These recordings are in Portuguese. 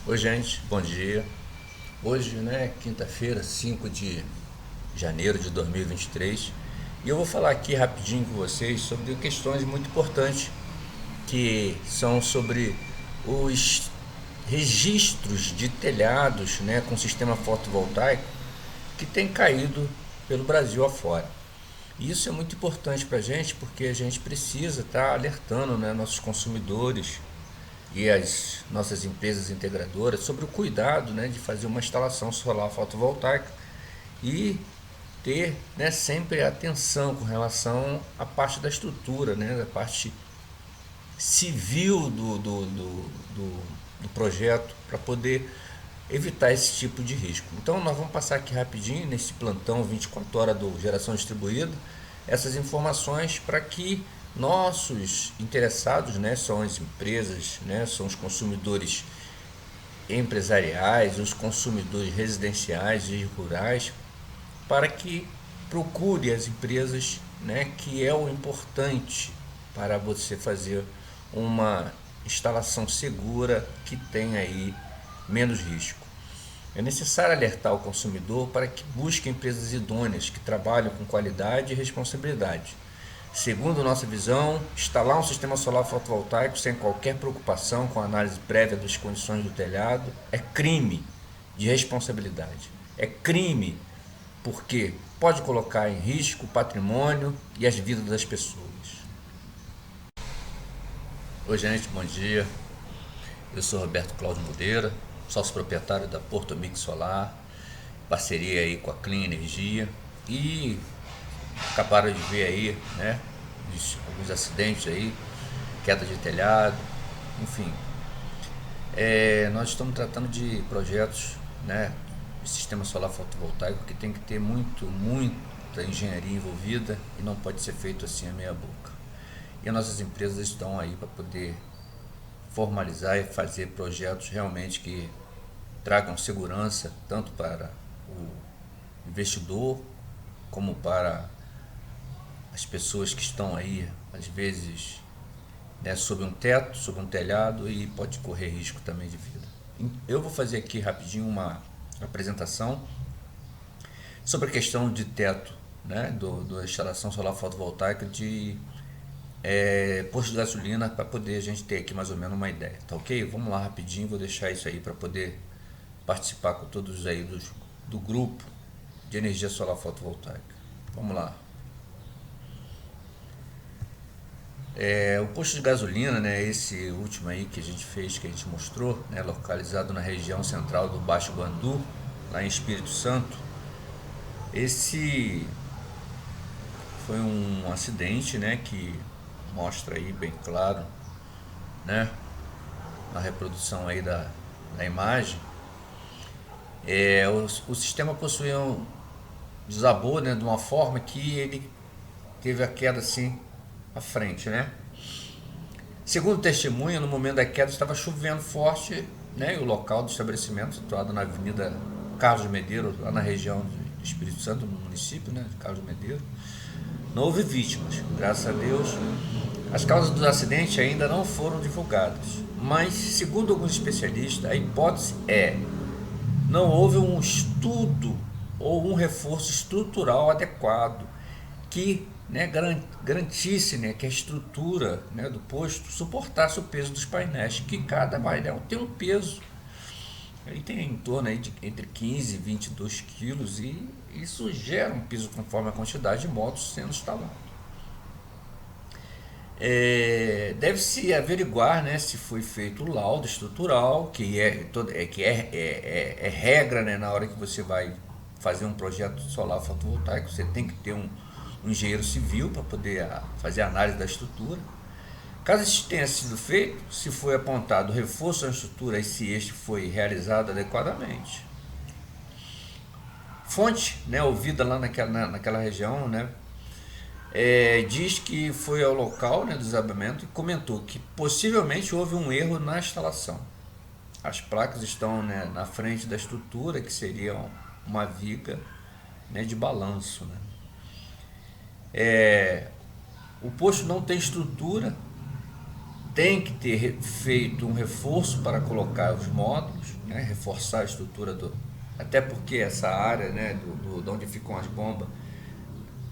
Oi, gente, bom dia. Hoje, né, quinta-feira, 5 de janeiro de 2023, e eu vou falar aqui rapidinho com vocês sobre questões muito importantes que são sobre os registros de telhados, né, com sistema fotovoltaico que tem caído pelo Brasil afora. E isso é muito importante para a gente porque a gente precisa estar alertando, né, nossos consumidores e as nossas empresas integradoras sobre o cuidado, né, de fazer uma instalação solar fotovoltaica e ter, né, sempre atenção com relação à parte da estrutura, né, da parte civil do projeto para poder evitar esse tipo de risco. Então nós vamos passar aqui rapidinho nesse plantão 24 horas do Geração Distribuída essas informações para que nossos interessados, né, são as empresas, né, são os consumidores empresariais, os consumidores residenciais e rurais, para que procure as empresas, né, que é o importante para você fazer uma instalação segura que tenha aí menos risco. É necessário alertar o consumidor para que busque empresas idôneas que trabalhem com qualidade e responsabilidade. Segundo nossa visão, instalar um sistema solar fotovoltaico sem qualquer preocupação com a análise prévia das condições do telhado é crime de responsabilidade. É crime porque pode colocar em risco o patrimônio e as vidas das pessoas. Oi, gente, bom dia. Eu sou Roberto Cláudio Mudeira, sócio proprietário da Porto Mix Solar, parceria aí com a Clean Energia, e acabaram de ver aí, né, alguns acidentes aí, queda de telhado, enfim. Nós estamos tratando de projetos, né, de sistema solar fotovoltaico que tem que ter muita engenharia envolvida e não pode ser feito assim a meia boca. E as nossas empresas estão aí para poder formalizar e fazer projetos realmente que tragam segurança tanto para o investidor como para as pessoas que estão aí, às vezes, né, sob um teto, sob um telhado, e pode correr risco também de vida. Eu vou fazer aqui rapidinho uma apresentação sobre a questão de teto, né, da instalação solar fotovoltaica de posto de gasolina, para poder a gente ter aqui mais ou menos uma ideia, tá ok? Vamos lá rapidinho, vou deixar isso aí para poder participar com todos aí do grupo de energia solar fotovoltaica. Vamos lá. O posto de gasolina, né, esse último aí que a gente fez, que a gente mostrou, né, localizado na região central do Baixo Guandu, lá em Espírito Santo, esse foi um acidente, né, que mostra aí bem claro, né, na reprodução aí da imagem. O sistema possuía desabou, né, de uma forma que ele teve a queda assim à frente, né? Segundo testemunha, no momento da queda estava chovendo forte, né? E o local do estabelecimento, situado na Avenida Carlos de Medeiros, lá na região de Espírito Santo, no município, né, de Carlos de Medeiros, não houve vítimas, graças a Deus. As causas do acidente ainda não foram divulgadas, mas, segundo alguns especialistas, a hipótese é: não houve um estudo ou um reforço estrutural adequado que, né, garantisse, né, que a estrutura, né, do posto suportasse o peso dos painéis, que cada painel tem um peso. Ele tem em torno aí de entre 15 e 22 quilos, e isso gera um peso conforme a quantidade de motos sendo instalados. Deve-se averiguar, né, se foi feito o laudo estrutural, que é regra, né, na hora que você vai fazer um projeto solar fotovoltaico. Você tem que ter um engenheiro civil para poder fazer a análise da estrutura. Caso isso tenha sido feito, se foi apontado reforço à estrutura e se este foi realizado adequadamente. Fonte, né, ouvida lá naquela região, né, diz que foi ao local, né, do desabamento e comentou que possivelmente houve um erro na instalação. As placas estão, né, na frente da estrutura, que seria uma viga, né, de balanço. Né. O posto não tem estrutura tem que ter feito um reforço para colocar os módulos, né, reforçar a estrutura até porque essa área, né, de onde ficam as bombas,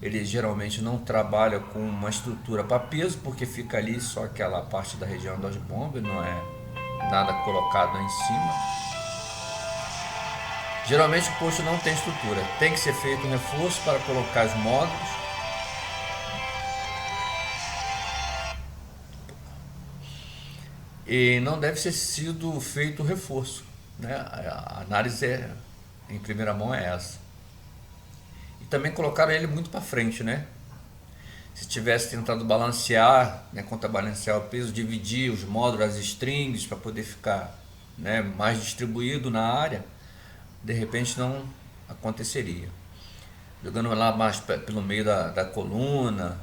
ele geralmente não trabalha com uma estrutura para peso, porque fica ali só aquela parte da região das bombas, não é nada colocado em cima. Geralmente o posto não tem estrutura, tem que ser feito um reforço para colocar os módulos. E não deve ser sido feito o reforço, né? A análise em primeira mão é essa. E também colocaram ele muito para frente, né? Se tivesse tentado balancear, né, contrabalancear o peso, dividir os módulos, as strings, para poder ficar, né, mais distribuído na área, de repente não aconteceria. Jogando lá mais pelo meio da coluna,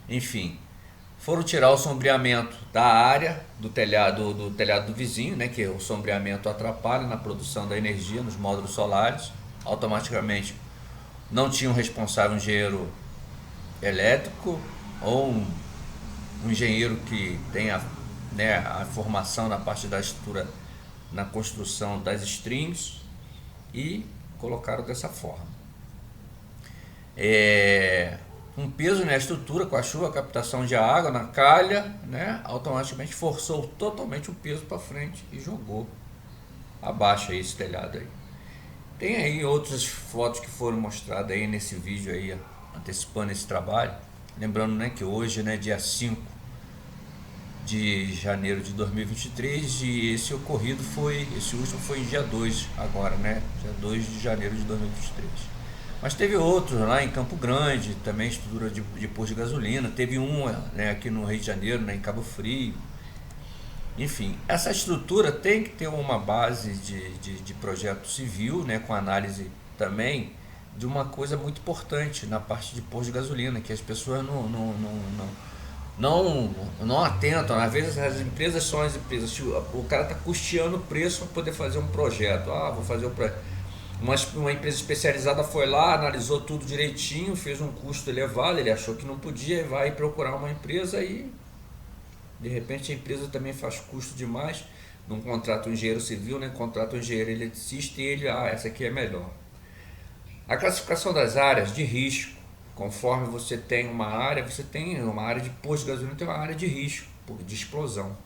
enfim. Foram tirar o sombreamento da área do telhado do vizinho, né, que o sombreamento atrapalha na produção da energia nos módulos solares. Automaticamente não tinha um responsável, um engenheiro elétrico ou um engenheiro que tenha, né, a formação na parte da estrutura, na construção das strings, e colocaram dessa forma. Um peso na estrutura com a chuva, a captação de água na calha, né, automaticamente forçou totalmente o peso para frente e jogou abaixo aí esse telhado aí. Tem aí outras fotos que foram mostradas aí nesse vídeo aí, antecipando esse trabalho. Lembrando, né, que hoje, né, dia 5 de janeiro de 2023, e esse último foi em dia 2 agora, né, dia 2 de janeiro de 2023. Mas teve outros lá em Campo Grande, também estrutura de posto de gasolina. Teve um, né, aqui no Rio de Janeiro, né, em Cabo Frio. Enfim, essa estrutura tem que ter uma base de projeto civil, né, com análise também de uma coisa muito importante na parte de posto de gasolina, que as pessoas não atentam. Às vezes as empresas são as empresas, o cara está custeando o preço para poder fazer um projeto. Vou fazer o projeto. Uma empresa especializada foi lá, analisou tudo direitinho, fez um custo elevado, ele achou que não podia, e vai procurar uma empresa e de repente a empresa também faz custo demais, não contrata um engenheiro civil, né? Contrata um engenheiro eletricista e ele, essa aqui é melhor. A classificação das áreas de risco, conforme você tem uma área de posto de gasolina, tem uma área de risco, de explosão.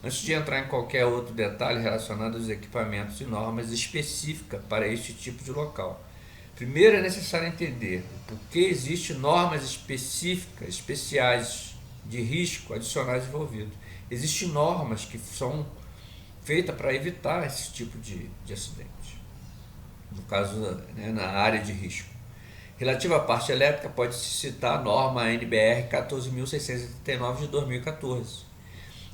Antes de entrar em qualquer outro detalhe relacionado aos equipamentos e normas específicas para este tipo de local, primeiro é necessário entender por que existem normas especiais de risco adicionais envolvidos. Existem normas que são feitas para evitar esse tipo de acidente, no caso, né, na área de risco. Relativa à parte elétrica, pode-se citar a norma NBR 14.639 de 2014,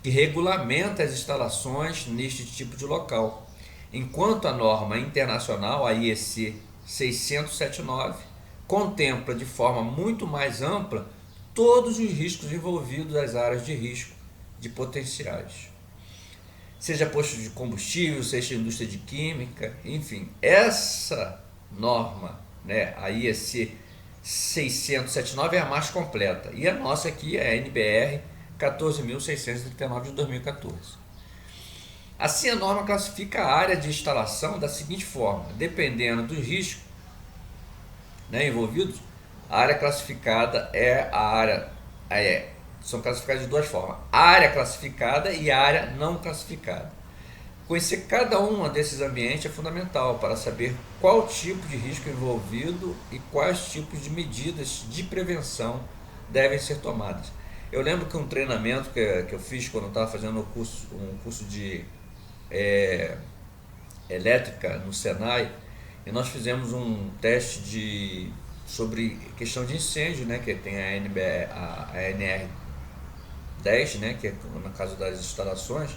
que regulamenta as instalações neste tipo de local, enquanto a norma internacional, a IEC 679, contempla de forma muito mais ampla todos os riscos envolvidos nas áreas de risco de potenciais. Seja posto de combustível, seja indústria de química, enfim, essa norma, né, a IEC 679 é a mais completa, e a nossa aqui é a NBR 14.639 de 2014. Assim, a norma classifica a área de instalação da seguinte forma: dependendo do risco, né, envolvidos, a área classificada são classificadas de duas formas: área classificada e área não classificada. Conhecer cada um desses ambientes é fundamental para saber qual tipo de risco envolvido e quais tipos de medidas de prevenção devem ser tomadas. Eu lembro que um treinamento que eu fiz quando eu estava fazendo um curso de elétrica no Senai, e nós fizemos um teste sobre questão de incêndio, né, que tem a NR10, né, que é no caso das instalações,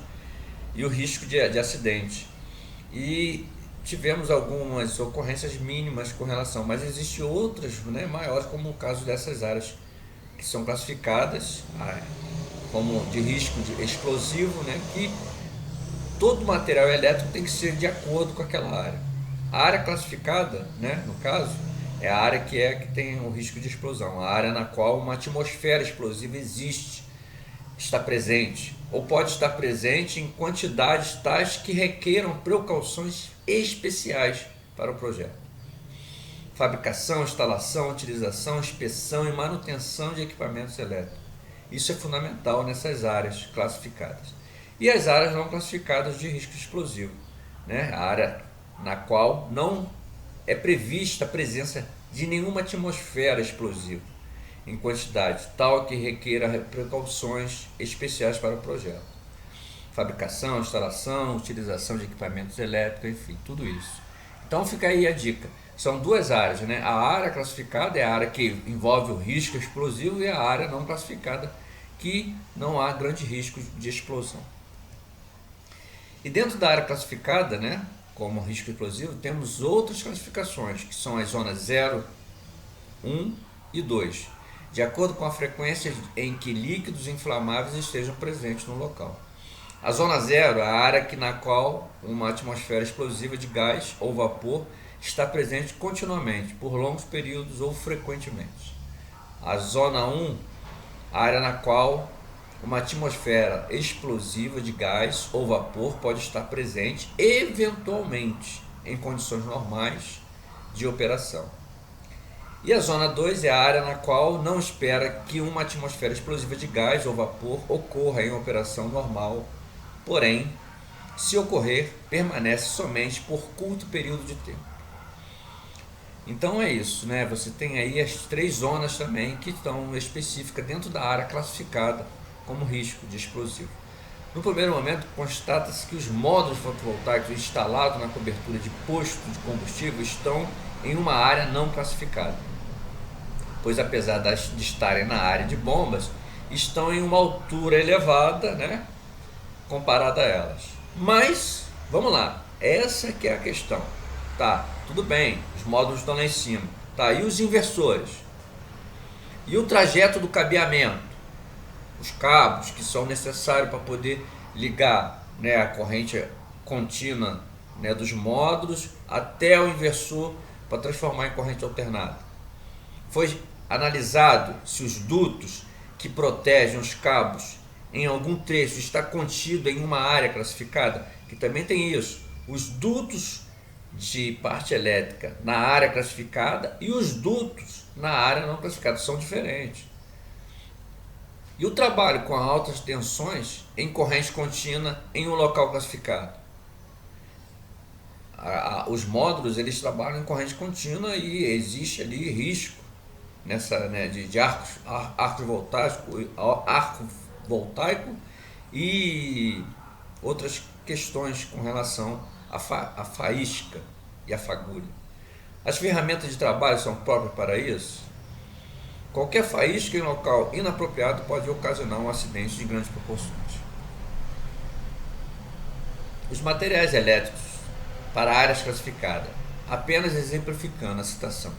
e o risco de acidente. E tivemos algumas ocorrências mínimas com relação, mas existem outras, né, maiores, como o caso dessas áreas que são classificadas como de risco de explosivo, né, que todo material elétrico tem que ser de acordo com aquela área. A área classificada, né, no caso, é a área que tem o risco de explosão, a área na qual uma atmosfera explosiva existe, estar presente, ou pode estar presente em quantidades tais que requeram precauções especiais para o projeto. Fabricação, instalação, utilização, inspeção e manutenção de equipamentos elétricos. Isso é fundamental nessas áreas classificadas. E as áreas não classificadas de risco explosivo, né? A área na qual não é prevista a presença de nenhuma atmosfera explosiva em quantidade tal que requeira precauções especiais para o projeto. Fabricação, instalação, utilização de equipamentos elétricos, enfim, tudo isso. Então fica aí a dica. São duas áreas, né? A área classificada é a área que envolve o risco explosivo e a área não classificada, que não há grande risco de explosão. E dentro da área classificada, né, como risco explosivo, temos outras classificações, que são as zonas 0, 1 e 2, de acordo com a frequência em que líquidos inflamáveis estejam presentes no local. A zona 0 é a área na qual uma atmosfera explosiva de gás ou vapor está presente continuamente, por longos períodos ou frequentemente. A zona 1, a área na qual uma atmosfera explosiva de gás ou vapor pode estar presente, eventualmente, em condições normais de operação. E a zona 2 é a área na qual não espera que uma atmosfera explosiva de gás ou vapor ocorra em operação normal, porém, se ocorrer, permanece somente por curto período de tempo. Então é isso, né? Você tem aí as três zonas também que estão específicas dentro da área classificada como risco de explosivo. No primeiro momento, constata-se que os módulos fotovoltaicos instalados na cobertura de posto de combustível estão em uma área não classificada, pois apesar de estarem na área de bombas, estão em uma altura elevada, né, comparada a elas. Mas, vamos lá, essa que é a questão. Tá, tudo bem, os módulos estão lá em cima. Tá, e os inversores? E o trajeto do cabeamento? Os cabos que são necessários para poder ligar, né, a corrente contínua, né, dos módulos até o inversor para transformar em corrente alternada. Foi analisado se os dutos que protegem os cabos em algum trecho está contido em uma área classificada, que também tem isso. Os dutos de parte elétrica na área classificada e os dutos na área não classificada são diferentes. E o trabalho com altas tensões em corrente contínua em um local classificado. Os módulos eles trabalham em corrente contínua e existe ali risco nessa, né, de arco voltaico e outras questões com relação à faísca e à fagulha. As ferramentas de trabalho são próprias para isso. Qualquer faísca em local inapropriado pode ocasionar um acidente de grandes proporções. Os materiais elétricos para áreas classificadas, apenas exemplificando a citação.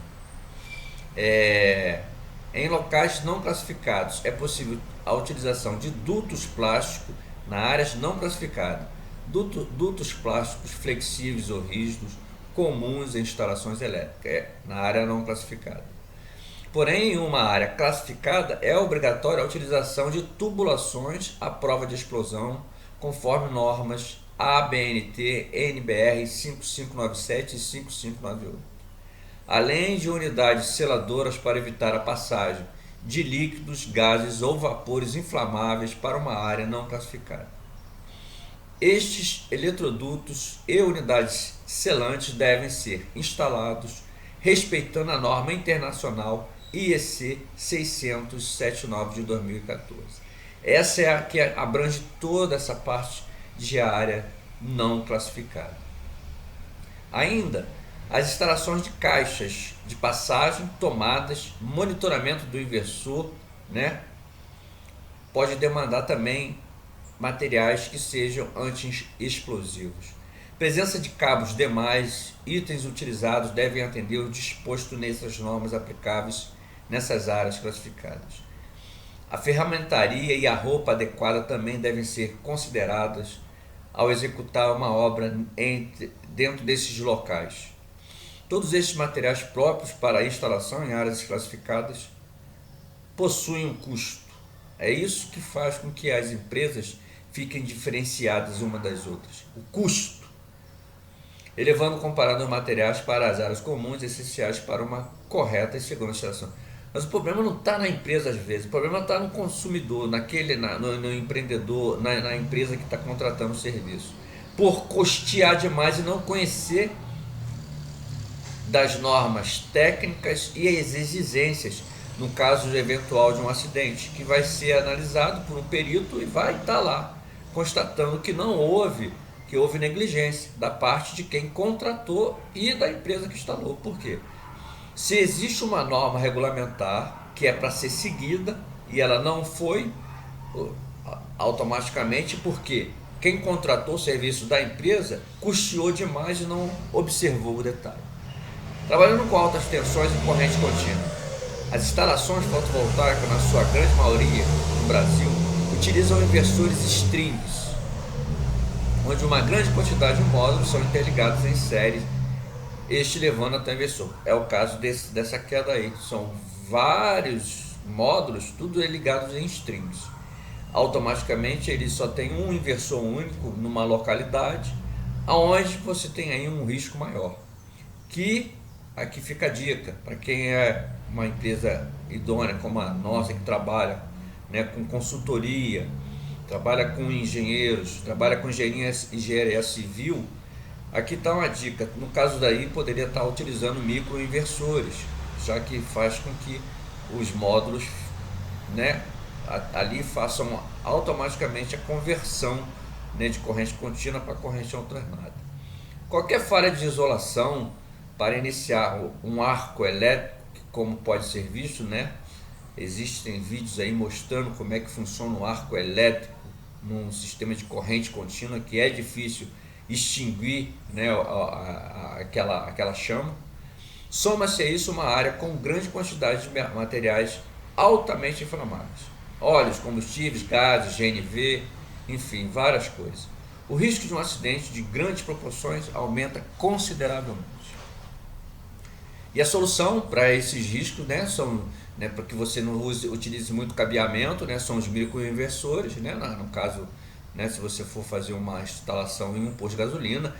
Em locais não classificados é possível a utilização de dutos plásticos na áreas não classificadas, dutos plásticos flexíveis ou rígidos, comuns em instalações elétricas, na área não classificada. Porém, em uma área classificada é obrigatória a utilização de tubulações à prova de explosão, conforme normas ABNT, NBR 5597 e 5598. Além de unidades seladoras para evitar a passagem de líquidos, gases ou vapores inflamáveis para uma área não classificada. Estes eletrodutos e unidades selantes devem ser instalados respeitando a norma internacional IEC 679 de 2014. Essa é a que abrange toda essa parte de área não classificada. Ainda, as instalações de caixas de passagem, tomadas, monitoramento do inversor, né, pode demandar também materiais que sejam anti-explosivos. Presença de cabos demais, itens utilizados devem atender o disposto nessas normas aplicáveis nessas áreas classificadas. A ferramentaria e a roupa adequada também devem ser consideradas ao executar uma obra dentro desses locais. Todos estes materiais próprios para a instalação em áreas classificadas possuem um custo, É isso que faz com que as empresas fiquem diferenciadas uma das outras. O custo, elevando comparado os materiais para as áreas comuns essenciais para uma correta e segura instalação. Mas o problema não está na empresa às vezes, o problema está no consumidor, no empreendedor, na empresa que está contratando o serviço. Por custear demais e não conhecer das normas técnicas e as exigências no caso eventual de um acidente, que vai ser analisado por um perito e vai estar lá constatando que não houve, que houve negligência da parte de quem contratou e da empresa que instalou. Por quê? Se existe uma norma regulamentar que é para ser seguida e ela não foi, automaticamente, porque quem contratou o serviço da empresa custeou demais e não observou o detalhe. Trabalhando com altas tensões e corrente contínua, as instalações fotovoltaicas, na sua grande maioria no Brasil, utilizam inversores strings, onde uma grande quantidade de módulos são interligados em série, este levando até o inversor. É o caso dessa queda aí, são vários módulos, tudo é ligado em strings. Automaticamente ele só tem um inversor único numa localidade, aonde você tem aí um risco maior. Que aqui fica a dica para quem é uma empresa idônea como a nossa, que trabalha, né, com consultoria, trabalha com engenheiros, trabalha com engenharia civil. Aqui está uma dica, no caso daí poderia estar utilizando microinversores, já que faz com que os módulos, né, ali façam automaticamente a conversão, né, de corrente contínua para corrente alternada. Qualquer falha de isolação para iniciar um arco elétrico, como pode ser visto, né, existem vídeos aí mostrando como é que funciona o arco elétrico num sistema de corrente contínua, que é difícil extinguir, né, aquela chama. Soma-se a isso uma área com grande quantidade de materiais altamente inflamáveis, óleos, combustíveis, gases, GNV, enfim, várias coisas. O risco de um acidente de grandes proporções aumenta consideravelmente. E a solução para esses riscos, né, são, né, para que você não utilize muito cabeamento, né, são os microinversores, né, no caso, né, se você for fazer uma instalação em um posto de gasolina,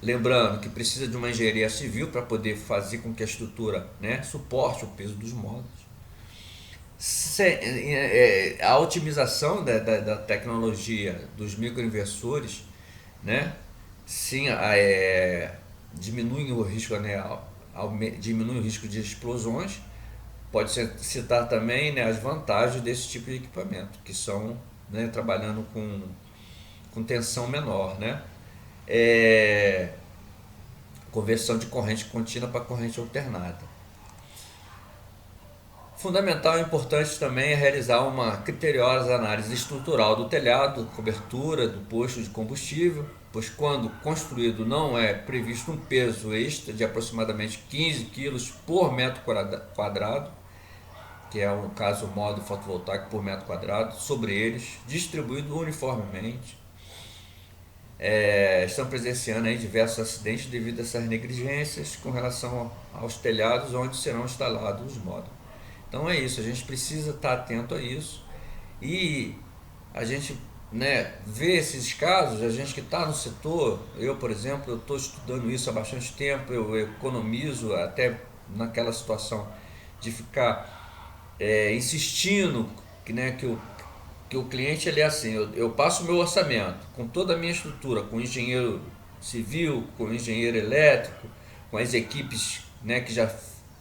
lembrando que precisa de uma engenharia civil para poder fazer com que a estrutura, né, suporte o peso dos módulos. A otimização da tecnologia dos microinversores, né, sim, diminui o risco, né, diminui o risco de explosões. Pode citar também, né, as vantagens desse tipo de equipamento, que são, né, trabalhando com tensão menor, né? Conversão de corrente contínua para corrente alternada. Fundamental e importante também é realizar uma criteriosa análise estrutural do telhado, cobertura do posto de combustível, pois quando construído não é previsto um peso extra de aproximadamente 15 kg por metro quadrado, que é o caso módulo fotovoltaico por metro quadrado, sobre eles, distribuído uniformemente. Estão presenciando aí diversos acidentes devido a essas negligências com relação aos telhados onde serão instalados os módulos. Então é isso, a gente precisa estar atento a isso e a gente, né, vê esses casos, a gente que está no setor, eu, por exemplo, eu estou estudando isso há bastante tempo, eu economizo até naquela situação de ficar insistindo, né, que o cliente ele é assim, eu passo o meu orçamento com toda a minha estrutura, com engenheiro civil, com engenheiro elétrico, com as equipes, né, que já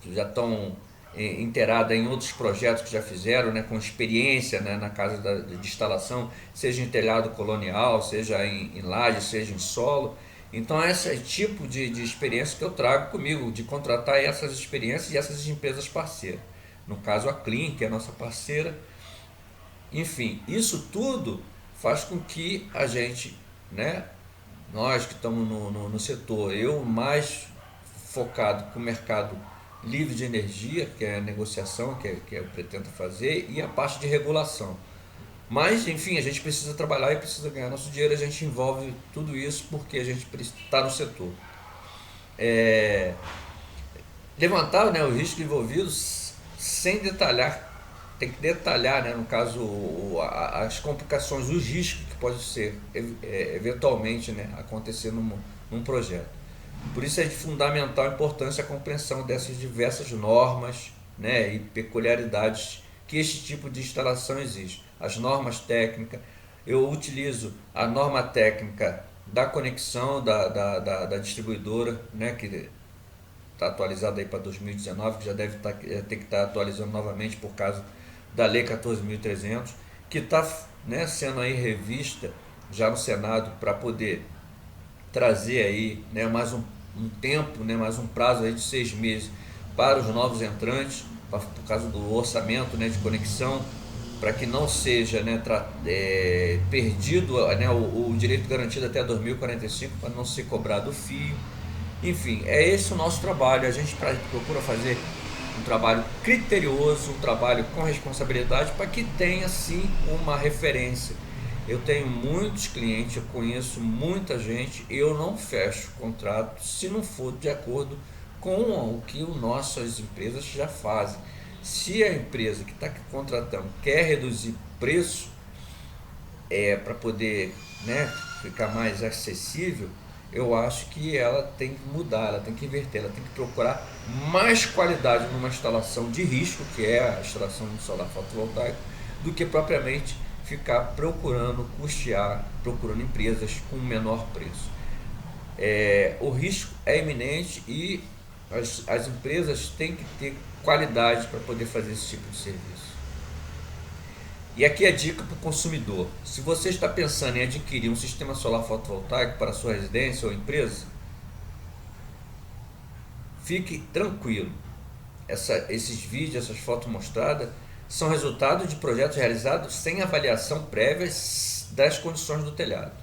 estão inteirada em outros projetos que já fizeram, né, com experiência, né, na casa de instalação, seja em telhado colonial, seja em laje, seja em solo. Então esse é o tipo de experiência que eu trago comigo, de contratar essas experiências e essas empresas parceiras. No caso a Clean, que é a nossa parceira. Enfim, isso tudo faz com que a gente, né, nós que estamos no setor, eu mais focado com o mercado livre de energia, que é a negociação que eu pretendo fazer, e a parte de regulação. Mas, enfim, a gente precisa trabalhar e precisa ganhar nosso dinheiro, a gente envolve tudo isso porque a gente está no setor. Levantar, né, os riscos envolvidos sem detalhar tem que detalhar, né, no caso, as complicações, os riscos que podem ser eventualmente, né, acontecer num projeto. Por isso é de fundamental importância a compreensão dessas diversas normas, né, e peculiaridades que este tipo de instalação exige. As normas técnicas, eu utilizo a norma técnica da conexão da distribuidora, né, que está atualizada aí para 2019, que já deve ter que estar atualizando novamente por causa da Lei 14.300, que está, né, sendo aí revista já no Senado para poder trazer aí, né, mais um tempo, né, mais um prazo aí de 6 meses para os novos entrantes, por causa do orçamento, né, de conexão, para que não seja, né, perdido, né, o direito garantido até 2045, para não ser cobrado o fio. Enfim, é esse o nosso trabalho. A gente procura fazer um trabalho criterioso, um trabalho com responsabilidade, para que tenha sim uma referência. Eu tenho muitos clientes, eu conheço muita gente, eu não fecho contrato se não for de acordo com o que nossas empresas já fazem. Se a empresa que está contratando quer reduzir preço, para poder, né, ficar mais acessível, eu acho que ela tem que mudar, ela tem que inverter, ela tem que procurar mais qualidade numa instalação de risco, que é a instalação de solar fotovoltaico, do que propriamente ficar procurando empresas com menor preço. O risco é iminente e as empresas têm que ter qualidade para poder fazer esse tipo de serviço. E aqui a dica para o consumidor: se você está pensando em adquirir um sistema solar fotovoltaico para sua residência ou empresa, fique tranquilo. Esses vídeos, essas fotos mostradas, são resultado de projetos realizados sem avaliação prévia das condições do telhado.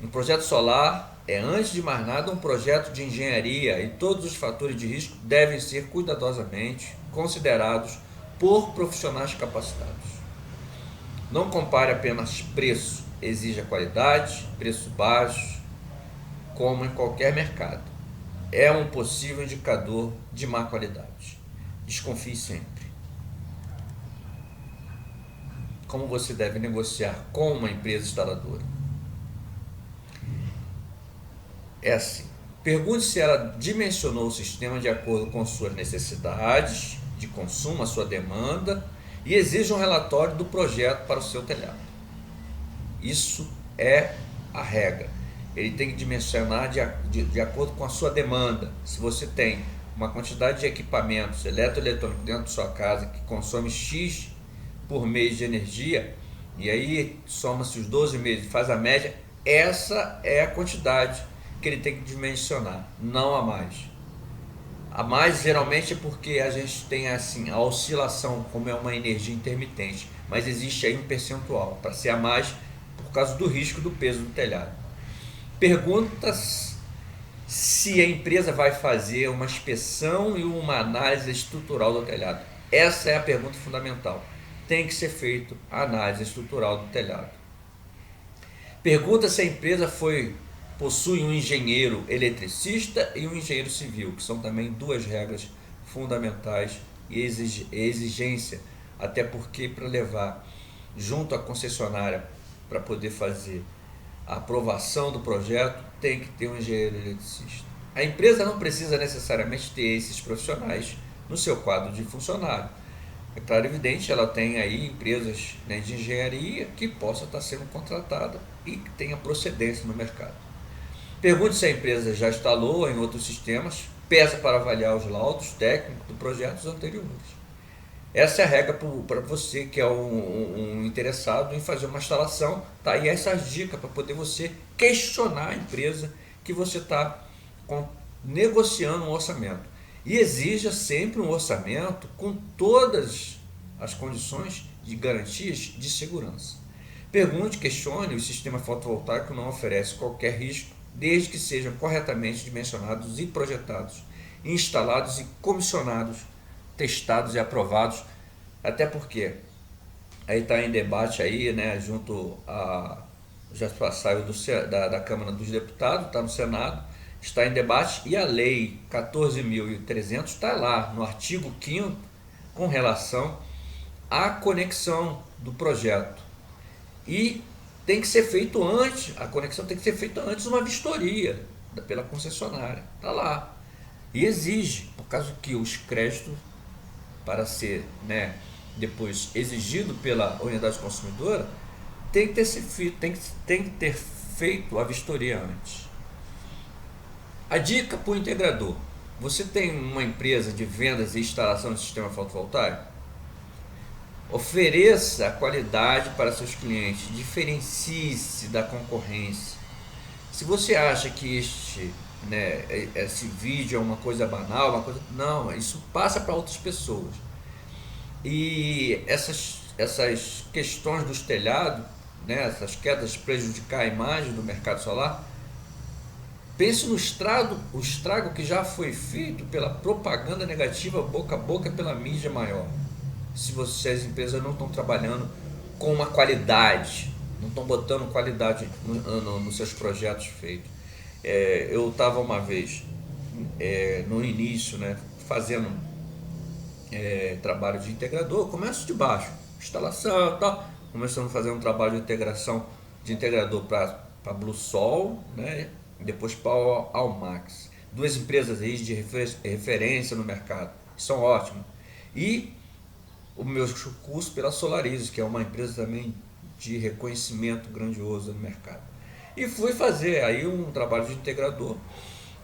Um projeto solar é, antes de mais nada, um projeto de engenharia e todos os fatores de risco devem ser cuidadosamente considerados por profissionais capacitados. Não compare apenas preço, exija qualidade, preço baixo, como em qualquer mercado. É um possível indicador de má qualidade. Desconfie sempre. Como você deve negociar com uma empresa instaladora? É assim: pergunte se ela dimensionou o sistema de acordo com suas necessidades de consumo, a sua demanda, e exija um relatório do projeto para o seu telhado. Isso é a regra. Ele tem que dimensionar de acordo com a sua demanda. Se você tem uma quantidade de equipamentos eletroeletrônicos dentro de sua casa que consome X por mês de energia, e aí soma-se os 12 meses e faz a média, essa é a quantidade que ele tem que dimensionar, não a mais. A mais geralmente é porque a gente tem assim a oscilação, como é uma energia intermitente, mas existe aí um percentual para ser a mais por causa do risco do peso do telhado. Pergunta se a empresa vai fazer uma inspeção e uma análise estrutural do telhado. Essa é a pergunta fundamental. Tem que ser feita a análise estrutural do telhado. Pergunta se a empresa possui um engenheiro eletricista e um engenheiro civil, que são também duas regras fundamentais e exigência, até porque para levar junto à concessionária para poder fazer a aprovação do projeto, tem que ter um engenheiro eletricista. A empresa não precisa necessariamente ter esses profissionais no seu quadro de funcionário. É claro, evidente, ela tem aí empresas, né, de engenharia que possa estar sendo contratada e que tenha procedência no mercado. Pergunte se a empresa já instalou em outros sistemas, peça para avaliar os laudos técnicos dos projetos anteriores. Essa é a regra para você que é um interessado em fazer uma instalação, tá? E essas dicas para poder você questionar a empresa que você está negociando um orçamento. E exija sempre um orçamento com todas as condições de garantias de segurança. Pergunte, questione: o sistema fotovoltaico não oferece qualquer risco, desde que sejam corretamente dimensionados e projetados, instalados e comissionados, testados e aprovados, até porque aí está em debate aí, né, junto a já saiu da Câmara dos Deputados, está no Senado, está em debate, e a Lei 14.300 está lá no artigo 5º com relação a conexão do projeto. E tem que ser feito antes, a conexão tem que ser feita antes uma vistoria pela concessionária. Está lá. E exige, por causa que os créditos, para ser, né, depois exigido pela unidade consumidora, tem que ter feito a vistoria antes. A dica para o integrador: você tem uma empresa de vendas e instalação de sistema fotovoltaico? Ofereça a qualidade para seus clientes, diferencie-se da concorrência. Se você acha que esse vídeo é uma coisa banal, não, isso passa para outras pessoas. E essas questões dos telhados, né, essas quedas prejudicar a imagem do mercado solar, pense no estrago que já foi feito pela propaganda negativa boca a boca pela mídia maior. Se as empresas não estão trabalhando com uma qualidade, não estão botando qualidade nos seus projetos feitos. Eu estava uma vez, no início, né, fazendo trabalho de integrador, começo de baixo, instalação e tal, começando a fazer um trabalho de integração de integrador para Bluesol, né, e depois para a Almax. Duas empresas aí de referência no mercado, são ótimas. E o meu curso pela Solarize, que é uma empresa também de reconhecimento grandioso no mercado. E fui fazer aí um trabalho de integrador.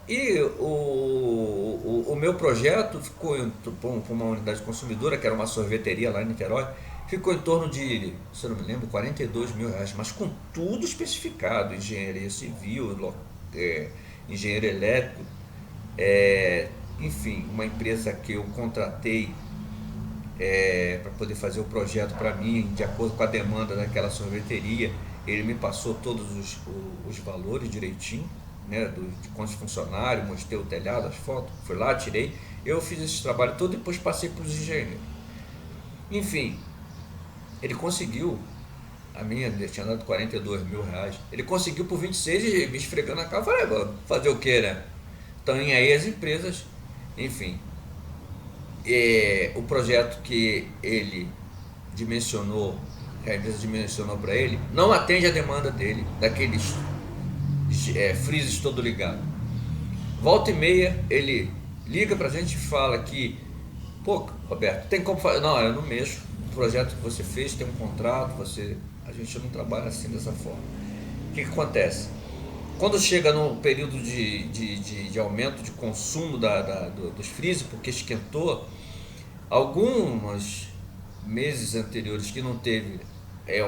E o meu projeto ficou com uma unidade consumidora, que era uma sorveteria lá em Niterói, ficou em torno de, se eu não me lembro, R$42 mil, mas com tudo especificado: engenharia civil, engenheiro elétrico, enfim, uma empresa que eu contratei para poder fazer o projeto para mim, de acordo com a demanda daquela sorveteria. Ele me passou todos os valores direitinho, né, de quantos funcionários, mostrei o telhado, as fotos, fui lá, tirei. Eu fiz esse trabalho todo e depois passei para os engenheiros. Enfim, ele conseguiu, a minha tinha dado R$42 mil, ele conseguiu por 26 e me esfregando a cara. Eu falei, vou fazer o que, né? Então, aí as empresas, enfim, o projeto que ele dimensionou, que a empresa dimensionou para ele, não atende a demanda dele, daqueles freezes todo ligado. Volta e meia ele liga pra gente e fala que, pô, Roberto, tem como fazer? Não, eu não mexo. O projeto que você fez tem um contrato, a gente não trabalha assim dessa forma. O que acontece? Quando chega no período de aumento de consumo dos freezes, porque esquentou, alguns meses anteriores que não teve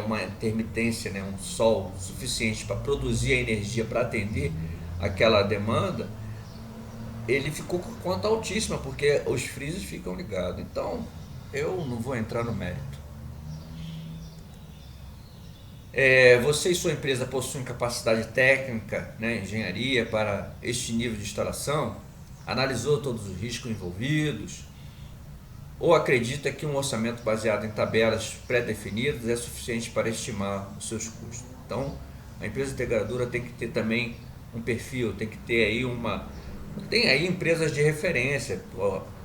uma intermitência, né, um sol suficiente para produzir a energia para atender aquela demanda, ele ficou com conta altíssima, porque os freezes ficam ligados. Então, eu não vou entrar no mérito. Você e sua empresa possuem capacidade técnica, né, engenharia para este nível de instalação? Analisou todos os riscos envolvidos? Ou acredita que um orçamento baseado em tabelas pré-definidas é suficiente para estimar os seus custos? Então, a empresa integradora tem que ter também um perfil, tem que ter aí tem aí empresas de referência,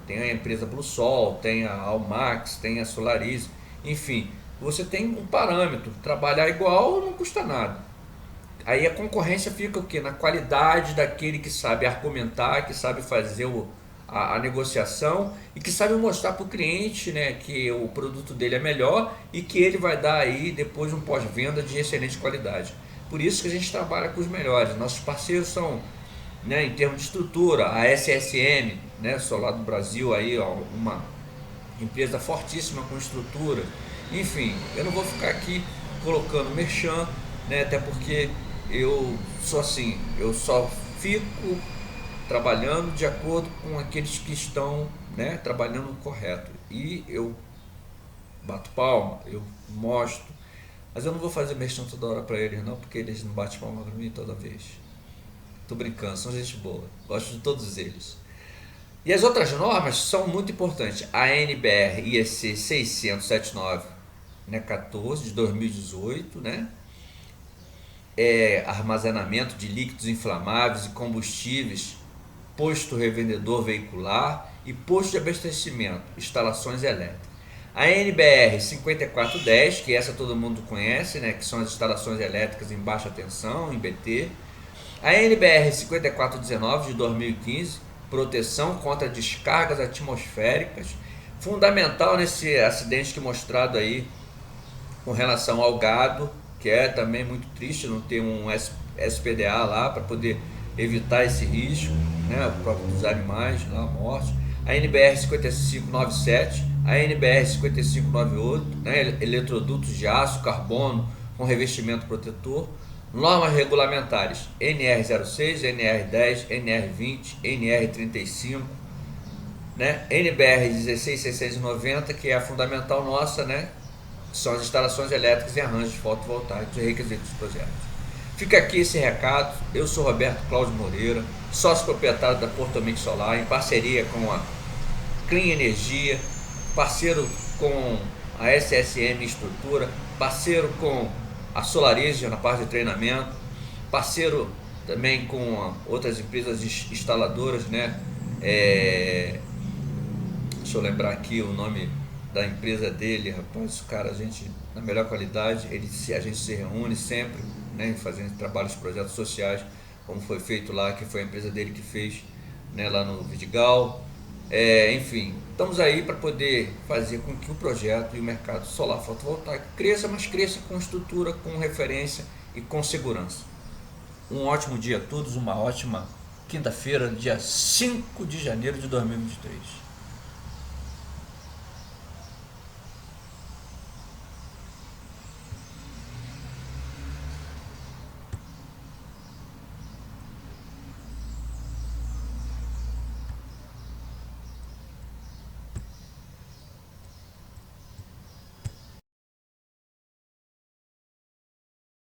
tem a empresa Bluesol, tem a Almax, tem a Solarize, enfim, você tem um parâmetro. Trabalhar igual não custa nada. Aí a concorrência fica o quê? Na qualidade daquele que sabe argumentar, que sabe fazer a negociação e que sabe mostrar para o cliente, né, que o produto dele é melhor e que ele vai dar aí depois um pós-venda de excelente qualidade. Por isso que a gente trabalha com os melhores. Nossos parceiros são, né, em termos de estrutura, a SSM, né, Solar do Brasil, aí, uma empresa fortíssima com estrutura. Enfim, eu não vou ficar aqui colocando merchan, né, até porque eu sou assim, eu só fico trabalhando de acordo com aqueles que estão, né, trabalhando correto. E eu bato palma, eu mostro, mas eu não vou fazer merchan toda hora para eles não, porque eles não batem palma para mim toda vez. Tô brincando, são gente boa, gosto de todos eles. E as outras normas são muito importantes. A NBR IEC 679, né, 14 de 2018, né? Armazenamento de líquidos inflamáveis e combustíveis, posto revendedor veicular e posto de abastecimento, instalações elétricas. A NBR 5410, que essa todo mundo conhece, né, que são as instalações elétricas em baixa tensão, em BT. A NBR 5419 de 2015, proteção contra descargas atmosféricas, fundamental nesse acidente que mostrado aí com relação ao gado, que é também muito triste não ter um SPDA lá para poder evitar esse risco, né, o próprio dos animais, lá, a morte. A NBR 5597, a NBR 5598, né, eletrodutos de aço, carbono com revestimento protetor. Normas regulamentares NR06, NR10, NR20, NR35, né? NBR 16690, que é a fundamental nossa, né? São as instalações elétricas e arranjos fotovoltaicos e requisitos dos projetos. Fica aqui esse recado. Eu sou Roberto Cláudio Moreira, sócio proprietário da Portomix Solar, em parceria com a Clean Energia, parceiro com a SSM Estrutura, parceiro com a Solarize na parte de treinamento, parceiro também com outras empresas instaladoras, né? Deixa eu lembrar aqui o nome da empresa dele, rapaz, o cara, a gente, na melhor qualidade, a gente se reúne sempre, né, fazendo trabalhos, projetos sociais, como foi feito lá, que foi a empresa dele que fez, né, lá no Vidigal. Enfim, estamos aí para poder fazer com que o projeto e o mercado solar fotovoltaico cresça, mas cresça com estrutura, com referência e com segurança. Um ótimo dia a todos, uma ótima quinta-feira, dia 5 de janeiro de 2023.